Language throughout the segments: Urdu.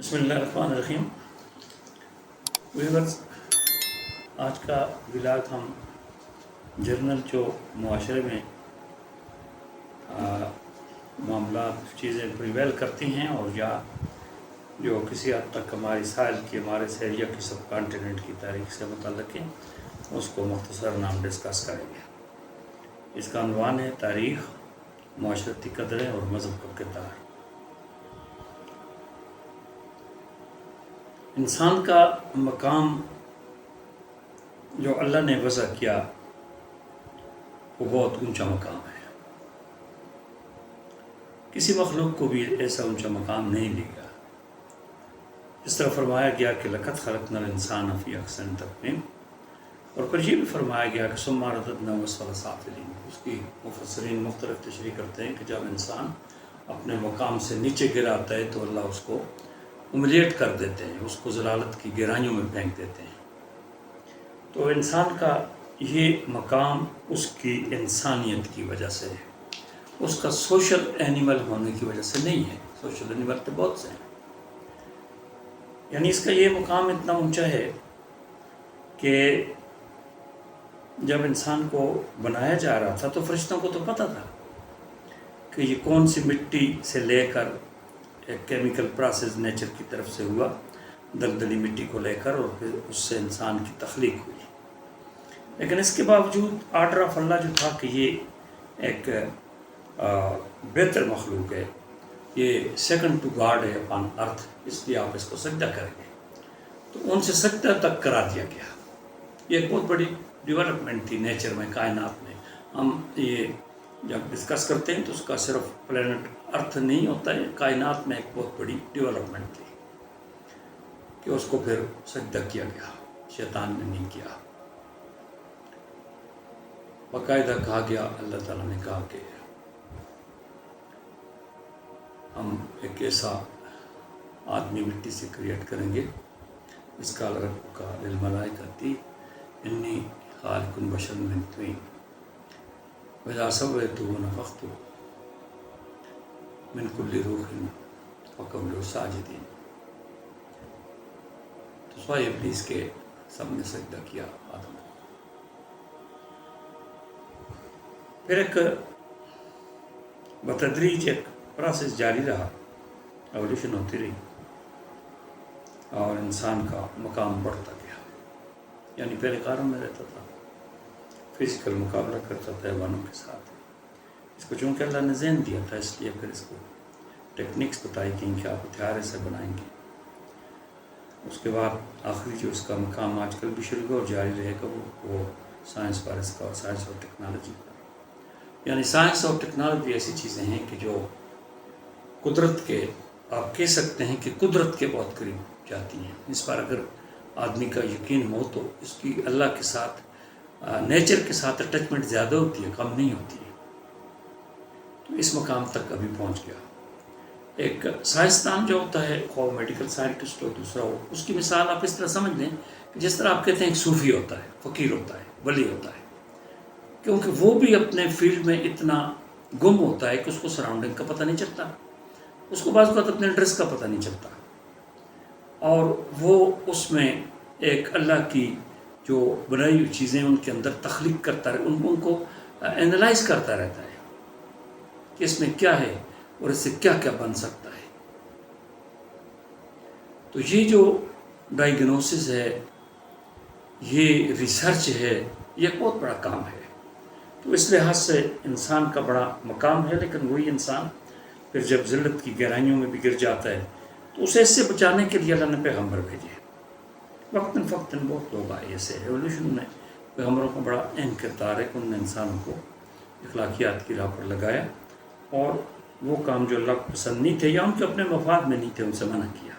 بسم اللہ الرحمن الرحیم. ویورز، آج کا ولاگ ہم جنرل جو معاشرے میں معاملات چیزیں پریویل کرتی ہیں اور یا جو کسی حد تک ہماری ساحل کی ہمارے ایریا کی سب کانٹیننٹ کی تاریخ سے متعلق ہیں اس کو مختصر نام ڈسکس کریں گے. اس کا عنوان ہے تاریخ، معاشرتی قدریں اور مذہب کا کردار. انسان کا مقام جو اللہ نے وضع کیا وہ بہت اونچا مقام ہے. کسی مخلوق کو بھی ایسا اونچا مقام نہیں ملے گا. اس طرح فرمایا گیا کہ لقد خلقنا الانسان فی احسن تقویم، اور پھر یہ بھی فرمایا گیا کہ ثم رددناہ اسفل سافلین. اس کی مفسرین مختلف تشریح کرتے ہیں کہ جب انسان اپنے مقام سے نیچے گراتا ہے تو اللہ اس کو املیٹ کر دیتے ہیں، اس کو ضلالت کی گہرائیوں میں پھینک دیتے ہیں. تو انسان کا یہ مقام اس کی انسانیت کی وجہ سے ہے، اس کا سوشل اینیمل ہونے کی وجہ سے نہیں ہے. سوشل اینیمل تو بہت سے ہیں. یعنی اس کا یہ مقام اتنا اونچا ہے کہ جب انسان کو بنایا جا رہا تھا تو فرشتوں کو تو پتہ تھا کہ یہ کون سی مٹی سے لے کر ایک کیمیکل پروسیس نیچر کی طرف سے ہوا، دلدلی مٹی کو لے کر، اور پھر اس سے انسان کی تخلیق ہوئی. لیکن اس کے باوجود آرڈر آف اللہ جو تھا کہ یہ ایک بہتر مخلوق ہے، یہ سیکنڈ ٹو گاڈ ہے اپان ارتھ، اس لیے آپ اس کو سجدہ کریں گے. تو ان سے سجدہ تک کرا دیا گیا. یہ ایک بہت بڑی ڈیولپمنٹ تھی نیچر میں، کائنات میں. ہم یہ جب ڈسکس کرتے ہیں تو اس کا صرف پلینٹ ارتھ نہیں ہوتا ہے، کائنات میں ایک بہت بڑی ڈیولپمنٹ تھی کہ اس کو پھر سجدہ کیا گیا. شیطان نے نہیں کیا. باقاعدہ کہا گیا، اللہ تعالیٰ نے کہا کہ ہم ایک ایسا آدمی مٹی سے کریٹ کریں گے، اس کا رب کا للملائکۃ انی خالق بشرا من طین وَإِذَا سَوَّيْتُهُ وَنَفَخْتُ مِنْ كُلِّ رُوحٍ فَقَعُوا لَهُ سَاجِدِينَ. تو سوائے ابلیس کے سب نے سجدہ کیا آدم کو. پھر ایک بتدریج ایک پروسیس جاری رہا، ایولیوشن ہوتی رہی اور انسان کا مقام بڑھتا گیا. یعنی پہلے غاروں میں رہتا تھا، فزیکل مقابلہ کرتا تھا حیوانوں کے ساتھ. اس کو چونکہ اللہ نے ذہن دیا تھا، اس لیے پھر اس کو ٹیکنیکس بتائی گئیں کہ آپ ہتھیار ایسے بنائیں گے. اس کے بعد آخری جو اس کا مقام آج کل بھی شروع ہوا اور جاری رہے گا وہ سائنس پر اس کا، سائنس اور ٹیکنالوجی پر. یعنی سائنس اور ٹیکنالوجی ایسی چیزیں ہیں کہ جو قدرت کے، آپ کہہ سکتے ہیں کہ قدرت کے بہت قریب جاتی ہیں. اس پر اگر آدمی کا یقین ہو تو اس کی اللہ کے ساتھ، نیچر کے ساتھ اٹیچمنٹ زیادہ ہوتی ہے، کم نہیں ہوتی ہے. تو اس مقام تک ابھی پہنچ گیا. ایک سائنسدان جو ہوتا ہے، خواہ میڈیکل سائنٹسٹ ہو دوسرا ہو، اس کی مثال آپ اس طرح سمجھ لیں کہ جس طرح آپ کہتے ہیں ایک صوفی ہوتا ہے، فقیر ہوتا ہے، ولی ہوتا ہے. کیونکہ وہ بھی اپنے فیلڈ میں اتنا گم ہوتا ہے کہ اس کو سراؤنڈنگ کا پتہ نہیں چلتا، اس کو بعض اوقات اپنے ایڈریس کا پتہ نہیں چلتا، اور وہ اس میں ایک اللہ کی جو بنائی ہوئی چیزیں ان کے اندر تخلیق کرتا رہے، ان کو اینالائز کرتا رہتا ہے کہ اس میں کیا ہے اور اس سے کیا کیا بن سکتا ہے. تو یہ جو ڈائیگنوسس ہے، یہ ریسرچ ہے، یہ ایک بہت بڑا کام ہے. تو اس لحاظ سے انسان کا بڑا مقام ہے. لیکن وہی انسان پھر جب ذلت کی گہرائیوں میں بھی گر جاتا ہے تو اسے اس سے بچانے کے لیے اللہ نے پیغمبر بھیجے. وقتاً فوقتاً بہت لوگ آئے ایسے. ایولیوشن میں پیغمبروں کا بڑا اہم کردار ہے کہ انہوں نے انسانوں کو اخلاقیات کی راہ پر لگایا، اور وہ کام جو اللہ کو پسند نہیں تھے یا ان کے اپنے مفاد میں نہیں تھے ان سے منع کیا.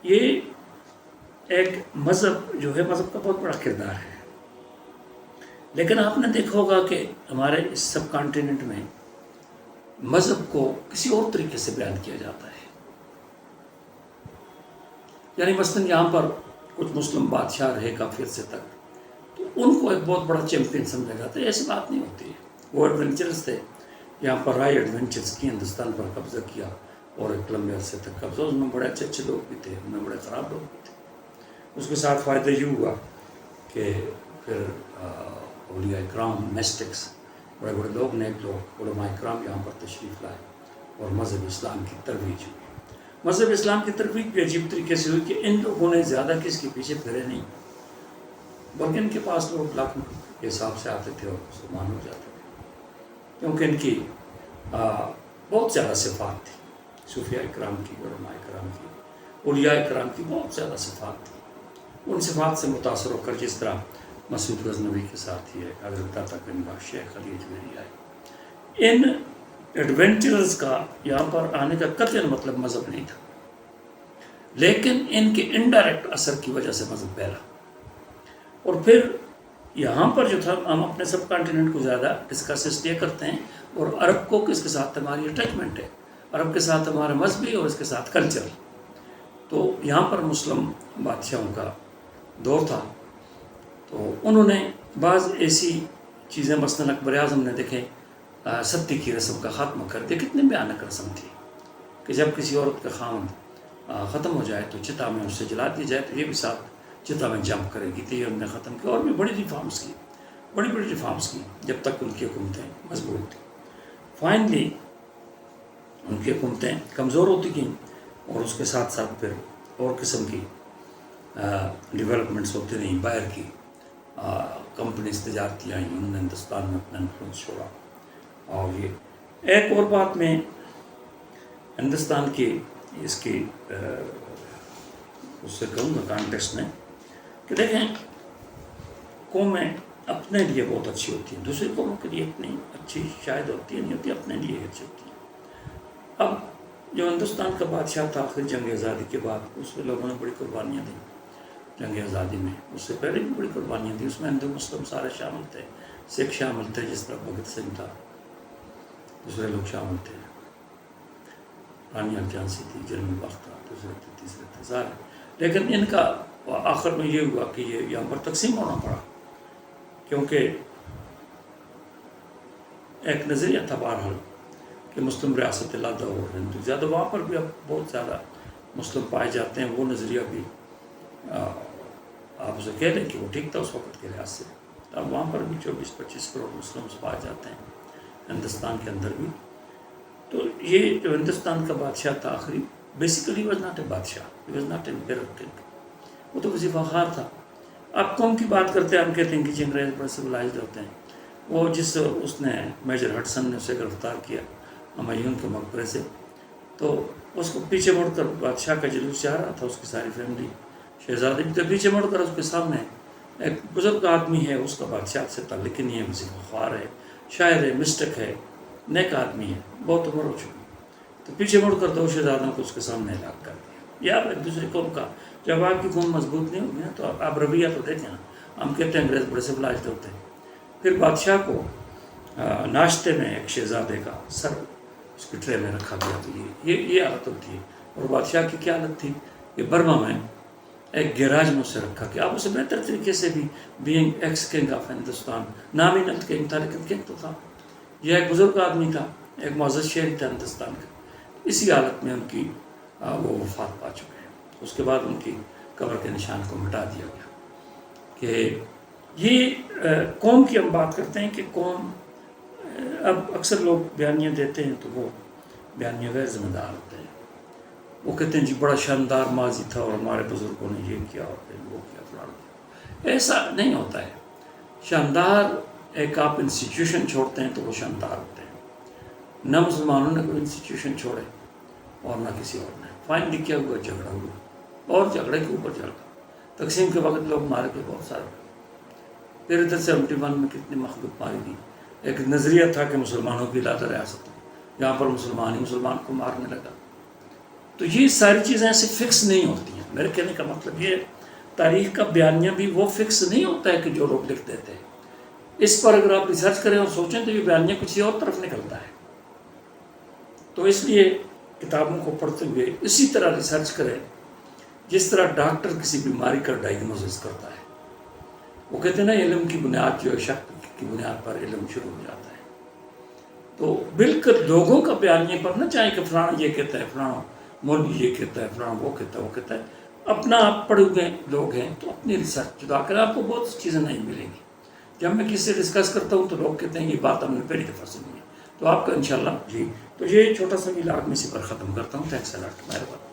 یہ ایک مذہب جو ہے، مذہب کا بہت بڑا کردار ہے. لیکن آپ نے دیکھا ہوگا کہ ہمارے اس سب کانٹیننٹ میں مذہب کو کسی اور طریقے سے بیان کیا جاتا ہے. یعنی مثلاً یہاں پر کچھ مسلم بادشاہ رہے کافی عرصے تک، تو ان کو ایک بہت بڑا چیمپئن سمجھا جاتا ہے. ایسی بات نہیں ہوتی ہے. وہ ایڈونچرس تھے، یہاں پر رائے ایڈونچرس کی، ہندوستان پر قبضہ کیا اور ایک لمبے عرصے تک قبضہ. اس میں بڑے اچھے اچھے لوگ بھی تھے, ان میں بڑے خراب لوگ بھی تھے. اس کے ساتھ فائدہ یہ ہوا کہ پھر اولیاء اکرام میسٹکس بڑے بڑے لوگ, نیک لوگ, علماء اکرام یہاں پر تشریف لائے اور مذہب اسلام کی ترویج ہوئی. مذہب اسلام کی ترویج بھی عجیب طریقے سے ہوئی کہ ان لوگوں نے زیادہ کس کے پیچھے پھرے نہیں, بلکہ ان کے پاس لوگ لاکھوں کے حساب سے آتے تھے اور مسلمان ہو جاتے تھے, کیونکہ ان کی بہت زیادہ صفات تھی. صوفیاء اکرام کی, علماء اکرام کی, اولیاء اکرام کی بہت زیادہ صفات تھی. ان صفات سے متاثر ہو کر جس طرح مسعود غزنوی کے ساتھ ہی ہے, حضرت داتا گنج بخش, شیخ علی اجمیری آئے. ان ایڈونچرز کا یہاں پر آنے کا قطعاً مطلب مذہب نہیں تھا, لیکن ان کے انڈائریکٹ اثر کی وجہ سے مذہب پھیلا. اور پھر یہاں پر جو تھا, ہم اپنے سب کانٹیننٹ کو زیادہ ڈسکس اس لیے کرتے ہیں, اور عرب کو کس کے ساتھ ہماری اٹیچمنٹ ہے, عرب کے ساتھ ہمارا مذہبی اور اس کے ساتھ کلچر. تو یہاں پر مسلم بادشاہوں کا دور تھا, تو انہوں نے بعض ایسی چیزیں, مثلاً اکبر اعظم نے دیکھیں ستی کی رسم کا خاتمہ کر دیا. کتنی بھیانک رسم تھی کہ جب کسی عورت کا خاوند ختم ہو جائے تو چتا میں اس سے جلا دی جائے, تو یہ بھی ساتھ چتا میں جمپ کرے گی. تو یہ انہوں نے ختم کیا, اور بھی بڑی ریفارمس کی, بڑی ریفارمس کی, جب تک ان کی حکومتیں مضبوط تھیں. فائنلی ان کی حکومتیں کمزور ہوتی گئیں, اور اس کے ساتھ ساتھ پھر اور قسم کی ڈیولپمنٹس ہوتی رہیں. باہر کی کمپنیز تجارتی آئیں, انہوں نے ہندوستان میں اپنا انفلوئنس چھوڑا. اور یہ ایک اور بات میں ہندوستان کی اس کی اس سے کہوں گا کانٹیکسٹ میں, کہ دیکھیں قومیں اپنے لیے بہت اچھی ہوتی ہیں, دوسری قوموں کے لیے اتنی اچھی شاید ہوتی ہے نہیں ہوتی, اپنے لیے اچھی ہوتی ہیں. اب جو ہندوستان کا بادشاہ تھا آخر جنگ آزادی کے بعد, اس میں لوگوں نے بڑی قربانیاں دیں جنگ آزادی میں. اس سے پہلے بھی بڑی قربانیاں دیں, اس میں ہندو مسلم سارے شامل تھے, سکھ شامل تھے, جس طرح بھگت سنگھ تھا, دوسرے لوگ شامل تھے, رانی جھانسی تھی, جنرل بخت تھا, دوسرے تھے, تیسرے تھے, سارے. لیکن ان کا آخر میں یہ ہوا کہ یہ یہاں پر تقسیم ہونا پڑا, کیونکہ ایک نظریہ تھا بہرحال کہ مسلم ریاست علیحدہ اور ہندو زیادہ, وہاں پر بھی اب بہت زیادہ مسلم پائے جاتے ہیں. وہ نظریہ بھی آپ اسے کہہ لیں کہ وہ ٹھیک تھا اس وقت کے لحاظ سے. اب وہاں پر بھی 24-25 کروڑ مسلم پائے جاتے ہیں ہندوستان کے اندر بھی. تو یہ جو ہندوستان کا بادشاہ تھا آخری, بیسیکلی واز ناٹ اے بادشاہ, he was not a king, وہ تو وظیفہ خوار تھا. اب قوم کی بات کرتے ہیں, ہم کہتے ہیں کہ انگریز بڑے سویلائزڈ ہوتے ہیں. وہ اس نے میجر ہڈسن نے اسے گرفتار کیا ہمایوں کے مقبرے سے, تو اس کو پیچھے مڑ کر بادشاہ کا جلوس جا رہا تھا, اس کی ساری فیملی شہزادے بھی, تو پیچھے مڑ کر اس کے سامنے ایک بزرگ آدمی ہے, اس کا بادشاہ سے تعلق ہی نہیں ہے, وظیفہ خوار ہے, شاعر ہے, مسٹک ہے, نیک آدمی ہے, بہت عمر ہو چکی. تو پیچھے مڑ کر دو شہزادوں کو اس کے سامنے ہلاک کر دیا. یا آپ ایک دوسری قوم کا, جب آپ کی قوم مضبوط نہیں ہوگی نا, تو آپ رویہ تو دیکھیں نا, ہم کہتے ہیں انگریز بڑے سویلائزڈ ہوتے ہیں. پھر بادشاہ کو ناشتے میں ایک شہزادے کا سر اس کی ٹرے میں رکھا گیا. تو یہ حالت ہوتی ہے. اور بادشاہ کی کیا حالت تھی کہ برما میں ایک گیراج میں اسے رکھا کہ آپ اسے بہتر طریقے سے بھی, being x king of Hindustan, nominal king تھا لیکن کنگ تو تھا. یہ ایک بزرگ آدمی تھا, ایک معزز شہری تھا ہندوستان کا. اسی حالت میں ان کی وہ وفات پا چکے ہیں. اس کے بعد ان کی قبر کے نشان کو مٹا دیا گیا. کہ یہ قوم کی ہم بات کرتے ہیں کہ قوم, اب اکثر لوگ بیانیاں دیتے ہیں تو وہ بیانیاں غیر ذمہ دار ہوتے ہیں. وہ کہتے ہیں جی بڑا شاندار ماضی تھا اور ہمارے بزرگوں نے یہ کیا اور پھر وہ کیا فلانا کیا. ایسا نہیں ہوتا ہے. شاندار ایک آپ انسٹیٹیوشن چھوڑتے ہیں تو وہ شاندار ہوتے ہیں. نہ مسلمانوں نے کوئی انسٹیٹیوشن چھوڑے اور نہ کسی اور نے. فائنلی کیا ہوا, جھگڑا ہوا, اور جھگڑے کے اوپر جھگڑا. تقسیم کے وقت لوگ مارے گئے بہت سارے. پھر ادھر 71 میں کتنی مخلوق ماری گئی. ایک نظریہ تھا کہ مسلمانوں کی علیحدہ ریاست ہو, یہاں پر مسلمان ہی مسلمان کو مارنے لگا. تو یہ ساری چیزیں ایسے فکس نہیں ہوتی ہیں. میرے کہنے کا مطلب یہ, تاریخ کا بیانیہ بھی وہ فکس نہیں ہوتا ہے کہ جو لوگ لکھ دیتے ہیں. اس پر اگر آپ ریسرچ کریں اور سوچیں تو یہ بیانیہ کسی اور طرف نکلتا ہے. تو اس لیے کتابوں کو پڑھتے ہوئے اسی طرح ریسرچ کریں جس طرح ڈاکٹر کسی بیماری کا ڈائگنوسس کرتا ہے. وہ کہتے ہیں نا علم کی بنیاد جو ہے شک کی بنیاد پر علم شروع ہو جاتا ہے. تو بالکل لوگوں کا بیانیے پر نہ چاہیں کہ فلانا یہ کہتا ہے، فلانا مولوی یہ کہتا ہے، فلانا وہ کہتا ہے، وہ کہتا ہے. اپنا آپ پڑھے ہوئے لوگ ہیں تو اپنی ریسرچ جدا کریں، آپ کو بہت چیزیں نہیں ملیں گی. جب میں کسی سے ڈسکس کرتا ہوں تو لوگ کہتے ہیں یہ بات ہم نے پہلی دفعہ سنی ہے. تو آپ کا انشاءاللہ جی. تو یہ چھوٹا سا ولاگ میں اسی پر ختم کرتا ہوں. تھینکس اے لاٹ. مہربانی.